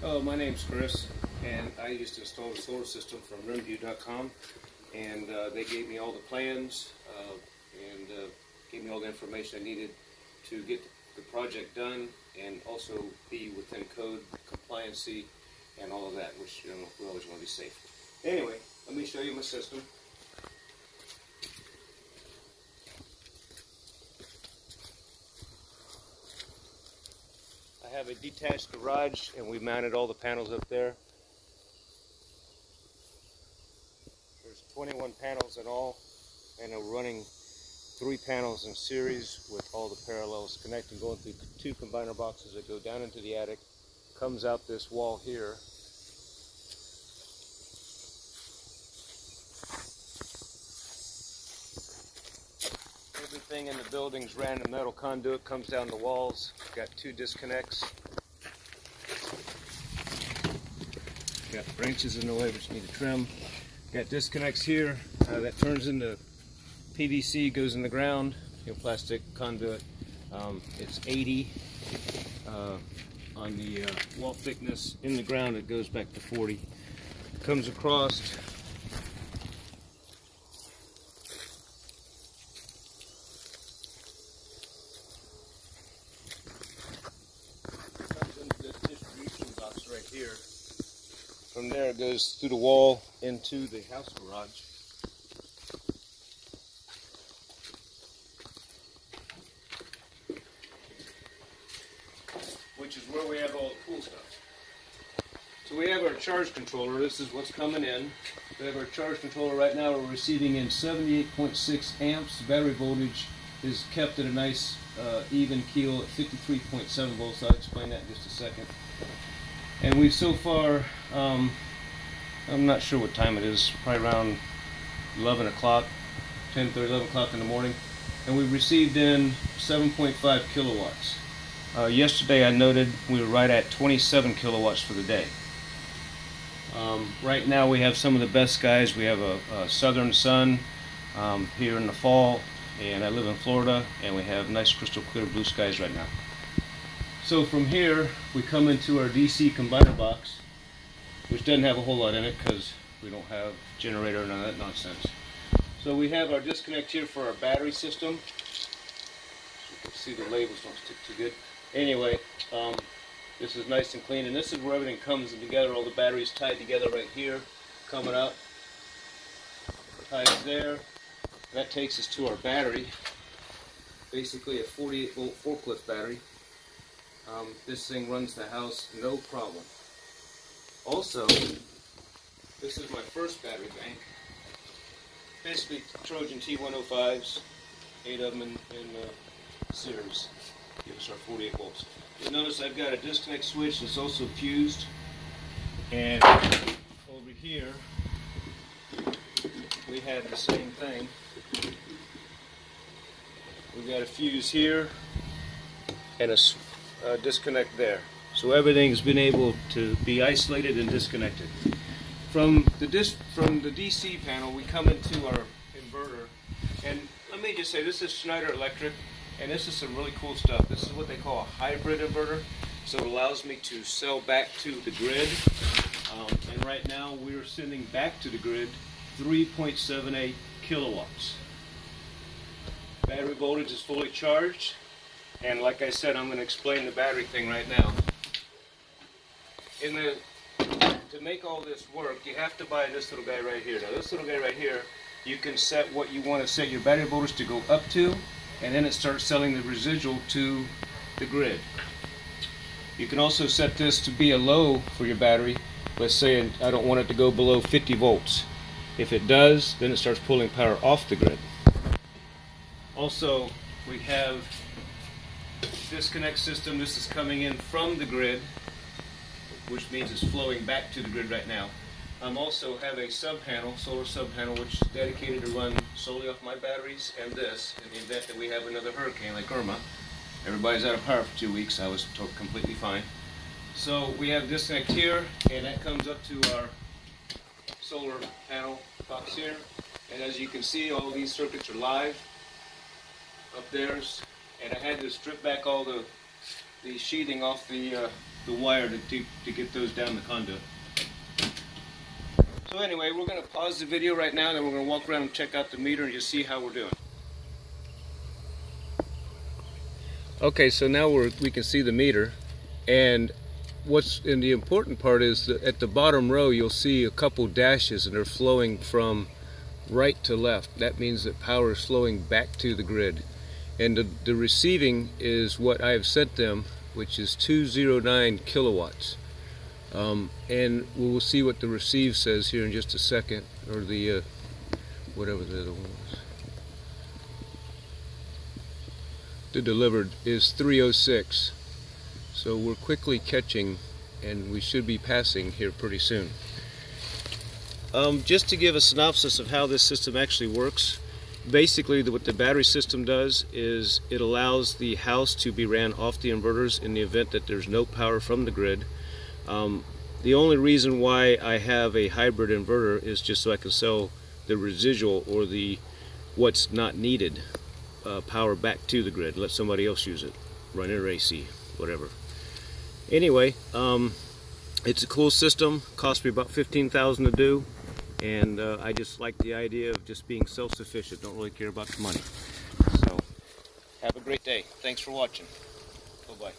Oh, my name's Chris, and I used to install a solar system from rimview.com, and they gave me all the plans and gave me all the information I needed to get the project done and also be within code, compliancy, and all of that, which, you know, we always want to be safe. Anyway, let me show you my system. I have a detached garage, and we mounted all the panels up there. There's 21 panels in all, and we're running 3 panels in series with all the parallels connecting, going through 2 combiner boxes that go down into the attic, comes out this wall here. Everything in the building's ran a metal conduit, comes down the walls. Got 2 disconnects. Got branches in the way which need to trim. Got disconnects here that turns into PVC, goes in the ground. You know, plastic conduit. It's 80 on the wall thickness. In the ground it goes back to 40. Comes across. Here. From there it goes through the wall into the house garage. Which is where we have all the cool stuff. So we have our charge controller. This is what's coming in. We have our charge controller right now. We're receiving in 78.6 amps. The battery voltage is kept at a nice even keel at 53.7 volts. I'll explain that in just a second. And we've so far, I'm not sure what time it is, probably around 11 o'clock, 10:30, 11 o'clock in the morning. And we've received in 7.5 kilowatts. Yesterday I noted we were right at 27 kilowatts for the day. Right now we have some of the best skies. We have a southern sun here in the fall, and I live in Florida, and we have nice crystal clear blue skies right now. So from here, we come into our DC combiner box, which doesn't have a whole lot in it because we don't have generator and none of that nonsense. So we have our disconnect here for our battery system. So you can see the labels don't stick too good. Anyway, this is nice and clean, and this is where everything comes together. All the batteries tied together right here, coming up, ties there. That takes us to our battery, basically a 48 volt forklift battery. This thing runs the house no problem. Also, this is my first battery bank. Basically Trojan T105s, 8 of them in series. Give us our 48 volts. You'll notice I've got a disconnect switch that's also fused. And over here, we have the same thing. We've got a fuse here and a disconnect there. So everything's been able to be isolated and disconnected. From the DC panel, we come into our inverter, and let me just say, this is Schneider Electric, and this is some really cool stuff. This is what they call a hybrid inverter, so it allows me to sell back to the grid. And right now we're sending back to the grid 3.78 kilowatts. Battery voltage is fully charged. And like I said, I'm going to explain the battery thing right now. To make all this work, you have to buy this little guy right here. Now this little guy right here, you can set what you want to set your battery voltage to go up to, and then it starts selling the residual to the grid. You can also set this to be a low for your battery. Let's say I don't want it to go below 50 volts. If it does, then it starts pulling power off the grid. Also, we have disconnect system. This is coming in from the grid, which means it's flowing back to the grid right now. I also have a sub-panel, solar sub-panel, which is dedicated to run solely off my batteries and this in the event that we have another hurricane like Irma. Everybody's out of power for 2 weeks. I was completely fine. So we have disconnect here, and that comes up to our solar panel box here. And as you can see, all these circuits are live up there. And I had to strip back all the sheathing off the the wire to get those down the conduit. So anyway, we're going to pause the video right now, and then we're going to walk around and check out the meter and just see how we're doing. Okay, so now we can see the meter, and the important part is that at the bottom row you'll see a couple dashes, and they're flowing from right to left. That means that power is flowing back to the grid. And the receiving is what I have sent them, which is 209 kilowatts. And we'll see what the receive says here in just a second, or the whatever the other one was. The delivered is 306. So we're quickly catching, and we should be passing here pretty soon. Just to give a synopsis of how this system actually works, basically what the battery system does is it allows the house to be ran off the inverters in the event that there's no power from the grid. The only reason why I have a hybrid inverter is just so I can sell the residual, or the what's not needed, power back to the grid, let somebody else use it, run it AC, whatever. Anyway, it's a cool system, cost me about $15,000 to do, and I just like the idea of just being self-sufficient, don't really care about the money. So, have a great day. Thanks for watching. Bye-bye.